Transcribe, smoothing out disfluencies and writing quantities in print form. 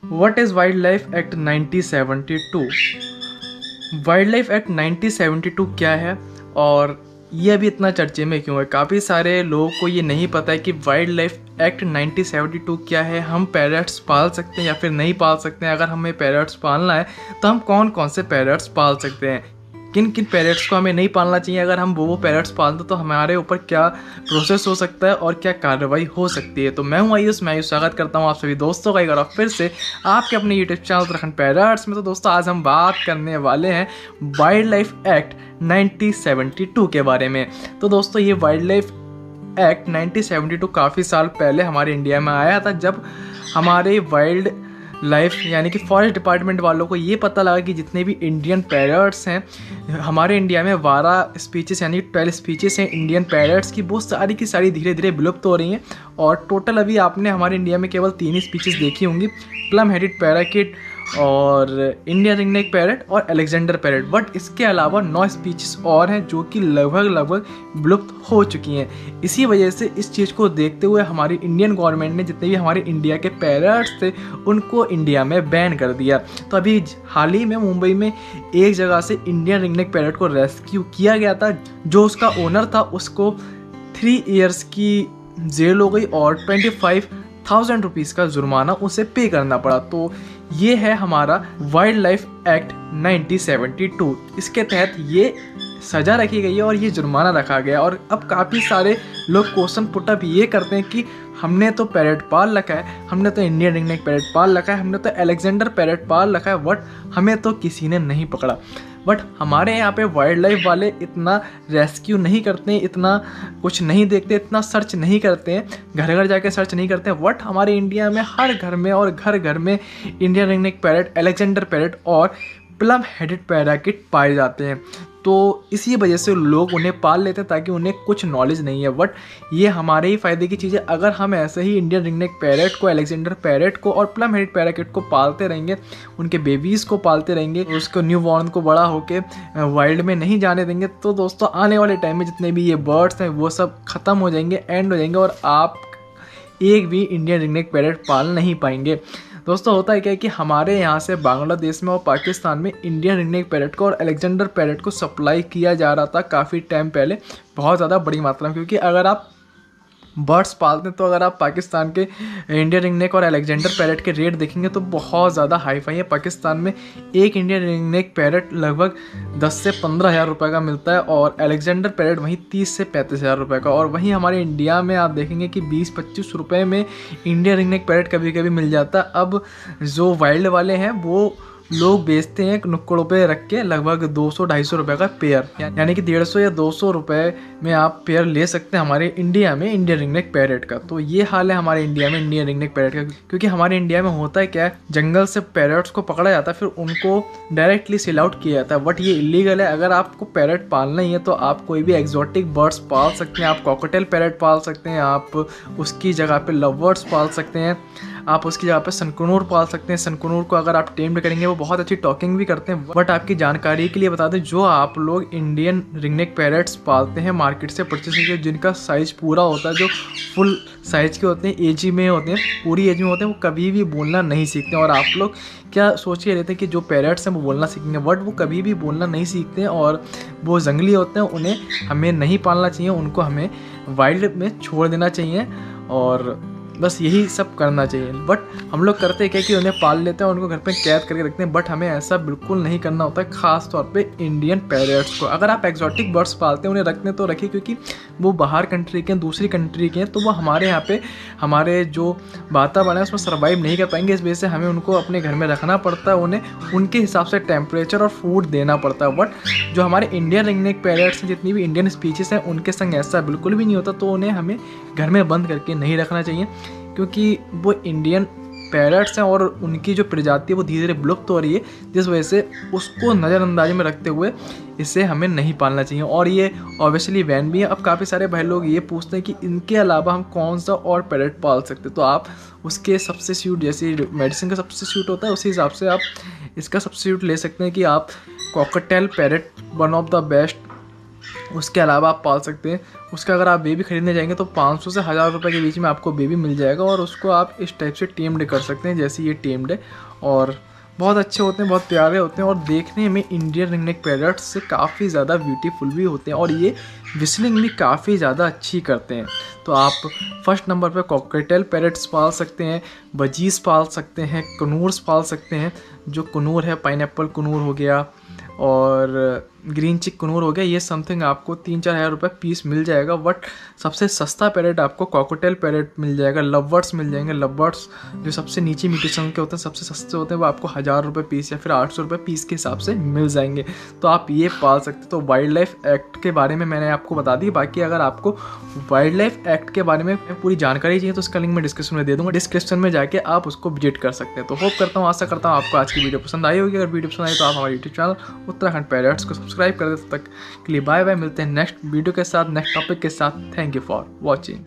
What is wild life act 1972? Wild life act 1972 क्या है और ये अभी इतना चर्चे में क्यों है? काफ़ी सारे लोगों को ये नहीं पता है कि वाइल्ड लाइफ एक्ट 1972 क्या है, हम पैरट्स पाल सकते हैं या फिर नहीं पाल सकते हैं। अगर हमें पैरट्स पालना है तो हम कौन कौन से पैरट्स पाल सकते हैं, किन किन पैरट्स को हमें नहीं पालना चाहिए। अगर हम वो पैरट्स पालते तो हमारे ऊपर क्या प्रोसेस हो सकता है और क्या कार्रवाई हो सकती है। तो मैं हूं आयुष, स्वागत करता हूं आप सभी दोस्तों का एक बार फिर से आपके अपने यूट्यूब चैनल उत्तराखंड पैरट्स में। तो दोस्तों आज हम बात करने वाले हैं वाइल्ड लाइफ एक्ट 1972 के बारे में। तो दोस्तों ये वाइल्ड लाइफ एक्ट 1972 काफ़ी साल पहले हमारे इंडिया में आया था, जब हमारे वाइल्ड लाइफ यानी कि फॉरेस्ट डिपार्टमेंट वालों को ये पता लगा कि जितने भी इंडियन पैरट्स हैं हमारे इंडिया में 12 स्पीचेस यानी 12 स्पीचेस हैं इंडियन पैरट्स की, वो सारी की सारी धीरे धीरे विलुप्त हो रही हैं। और टोटल अभी आपने हमारे इंडिया में केवल 3 ही स्पीचेस देखी होंगी, प्लम हेडेड पैराकिट और इंडियन रिंगनेक पैरट और अलेक्जेंडर पैरट। बट इसके अलावा 9 स्पीचेस और हैं जो कि लगभग विलुप्त हो चुकी हैं। इसी वजह से इस चीज़ को देखते हुए हमारी इंडियन गवर्नमेंट ने जितने भी हमारे इंडिया के पैरट्स थे उनको इंडिया में बैन कर दिया। तो अभी हाल ही में मुंबई में एक जगह से इंडियन रिंगनेक पैरट को रेस्क्यू किया गया था। जो उसका ओनर था उसको 3 ईयर्स की जेल हो गई और 25,000 रुपीज़ का जुर्माना उसे पे करना पड़ा। तो ये है हमारा वाइल्ड लाइफ एक्ट 1972। इसके तहत ये सज़ा रखी गई है और ये जुर्माना रखा गया। और अब काफ़ी सारे लोग क्वेश्चन पुटअप ये करते हैं कि हमने तो पैरट पाल रखा है, हमने तो इंडियन रिंगनेक पैरट पाल रखा है, हमने तो अलेक्जेंडर पैरट पाल रखा है, बट हमें तो किसी ने नहीं पकड़ा। बट हमारे यहाँ पे वाइल्ड लाइफ वाले इतना रेस्क्यू नहीं करते हैं, इतना कुछ नहीं देखते, इतना सर्च नहीं करते हैं, घर घर जाके सर्च नहीं करते हैं। बट हमारे इंडिया में हर घर में और घर घर में Indian ringneck parrot, Alexander parrot और प्लम हेडेड पैराकिट पाए जाते हैं। तो इसी वजह से लोग उन्हें पाल लेते हैं ताकि उन्हें कुछ नॉलेज नहीं है। बट ये हमारे ही फ़ायदे की चीज़ है। अगर हम ऐसे ही इंडियन रिंगनेक पैरट को, अलेक्जेंडर पैरट को और प्लम हेडेड पैराकिट को पालते रहेंगे, उनके बेबीज़ को पालते रहेंगे, उसको न्यू बॉर्न को बड़ा होके वाइल्ड में नहीं जाने देंगे, तो दोस्तों आने वाले टाइम में जितने भी ये बर्ड्स हैं वो सब ख़त्म हो जाएंगे, एंड हो जाएंगे, और आप एक भी इंडियन रिंगनेक पैरट पाल नहीं पाएंगे। दोस्तों होता है क्या है कि हमारे यहाँ से बांग्लादेश में और पाकिस्तान में इंडियन रिंगनेक पैरट को और अलेक्जेंडर पैरट को सप्लाई किया जा रहा था काफ़ी टाइम पहले, बहुत ज़्यादा बड़ी मात्रा में। क्योंकि अगर आप बर्ड्स पालते हैं तो अगर आप पाकिस्तान के इंडियन रिंगनेक और अलेक्जेंडर पैरट के रेट देखेंगे तो बहुत ज़्यादा हाई फाई है। पाकिस्तान में एक इंडियन रिंगनेक पैरट लगभग 10 से 15,000 रुपये का मिलता है और अलेक्जेंडर पैरट वहीं 30 से 35,000 रुपये का। और वहीं हमारे इंडिया में आप देखेंगे कि 20-25 रुपये में इंडियन रिंगनेक पैरट कभी कभी मिल जाता है। अब जो वाइल्ड वाले हैं वो लोग बेचते हैं नुक्कड़ों पे रख के लगभग 200-250 रुपये का पेयर, यानी कि 150 या 200 रुपये में आप पेयर ले सकते हैं हमारे इंडिया में इंडियन रिंगनेक पैरट का। तो ये हाल है हमारे इंडिया में इंडियन रिंगनेक पैरट का। क्योंकि हमारे इंडिया में होता है क्या है, जंगल से पैरट्स को पकड़ा जाता है, फिर उनको डायरेक्टली सेल आउट किया जाता है। बट ये इलीगल है। अगर आपको पैरट पालना ही है तो आप कोई भी एक्जॉटिक बर्ड्स पाल सकते हैं। आप कॉकटेल पैरट पाल सकते हैं, आप उसकी जगह पे लव बर्ड्स पाल सकते हैं, आप उसकी जगह पे सनकुनूर पाल सकते हैं। सनकुनूर को अगर आप टेम्ड करेंगे वो बहुत अच्छी टॉकिंग भी करते हैं। बट आपकी जानकारी के लिए बता दें, जो आप लोग इंडियन रिंगनेक पैरट्स पालते हैं मार्केट से परचेस करके, जिनका साइज़ पूरा होता है, जो फुल साइज़ के होते हैं, एज में होते हैं, पूरी एज में होते हैं, वो कभी भी बोलना नहीं सीखते। और आप लोग क्या सोच के रहते हैं कि जो पैरट्स हैं वो बोलना सीखेंगे, बट वो कभी भी बोलना नहीं सीखते हैं और वो जंगली होते हैं। उन्हें हमें नहीं पालना चाहिए, उनको हमें वाइल्ड में छोड़ देना चाहिए और बस यही सब करना चाहिए। बट हम लोग करते हैं क्या कि उन्हें पाल लेते हैं, उनको घर पे कैद करके रखते हैं। बट हमें ऐसा बिल्कुल नहीं करना होता है, ख़ास तौर पे इंडियन पैरट्स को। अगर आप एक्जॉटिक बर्ड्स पालते हैं उन्हें रखने तो रखिए, क्योंकि वो बाहर कंट्री के हैं, दूसरी कंट्री के हैं, तो वो हमारे यहाँ पे हमारे जो वातावरण है उसमें सर्वाइव नहीं कर पाएंगे। इस वजह से हमें उनको अपने घर में रखना पड़ता है, उन्हें उनके हिसाब से टेम्परेचर और फूड देना पड़ता है। बट जो हमारे इंडियन रिंगनेक पैरट्स हैं, जितनी भी इंडियन स्पीशीज़ हैं, उनके संग ऐसा बिल्कुल भी नहीं होता। तो उन्हें हमें घर में बंद करके नहीं रखना चाहिए, क्योंकि वो इंडियन पैरट्स हैं और उनकी जो प्रजाति है वो धीरे धीरे विलुप्त हो रही है, जिस वजह से उसको नज़रअंदाज में रखते हुए इसे हमें नहीं पालना चाहिए। और ये ऑब्वियसली बैन भी है। अब काफ़ी सारे भाई लोग ये पूछते हैं कि इनके अलावा हम कौन सा और पैरट पाल सकते हैं, तो आप उसके सब्स्टिट्यूट, जैसे मेडिसिन का सब्स्टिट्यूट होता है उसी हिसाब से आप इसका सब्स्टिट्यूट ले सकते हैं कि आप cocktail parrot one of the best उसके अलावा आप पाल सकते हैं। उसका अगर आप बेबी खरीदने जाएंगे तो 500 से 1000 रुपये के बीच में आपको बेबी मिल जाएगा, और उसको आप इस टाइप से टेम्ड कर सकते हैं जैसे ये टेम्ड है। और बहुत अच्छे होते हैं, बहुत प्यारे होते हैं, और देखने में इंडियन रिंगनेक पैरट्स से काफ़ी ज़्यादा ब्यूटीफुल भी होते हैं, और ये विस्लिंग भी काफ़ी ज़्यादा अच्छी करते हैं। तो आप फर्स्ट नंबर पे कॉकटेल पैरट्स पाल सकते हैं, बजीज पाल सकते हैं, कनूर्स पाल सकते हैं। जो कनूर है, पाइनएप्पल कनूर हो गया और ग्रीन चिक कनूर हो गया, ये समथिंग आपको 3-4 हज़ार रुपये पीस मिल जाएगा। बट सबसे सस्ता पैरेट आपको कॉकटेल पैरेट मिल जाएगा, लवबर्ड्स मिल जाएंगे। लवबर्ड्स जो सबसे नीचे म्यूटेशन के होते हैं, सबसे सस्ते होते हैं, वो आपको 1000 रुपये पीस या फिर 800 रुपये पीस के हिसाब से मिल जाएंगे। तो आप ये पाल सकते। तो वाइल्ड लाइफ एक्ट के बारे में मैंने आपको बता दी। बाकी अगर आपको वाइल्ड लाइफ एक्ट के बारे में पूरी जानकारी चाहिए तो उसका लिंक मैं डिस्क्रिप्शन में दे दूँगा, डिस्क्रिप्शन में जाके आप उसको विजिट कर सकते हैं। तो होप करता हूँ, आशा करता हूँ आपको आज की वीडियो पसंद आई होगी। अगर वीडियो पसंद आई तो आप हमारे यूट्यूब चैनल उत्तराखंड पैरट्स को सब्सक्राइब कर दे। तब तक के लिए बाय बाय, मिलते हैं नेक्स्ट वीडियो के साथ, नेक्स्ट टॉपिक के साथ। Thank you for watching.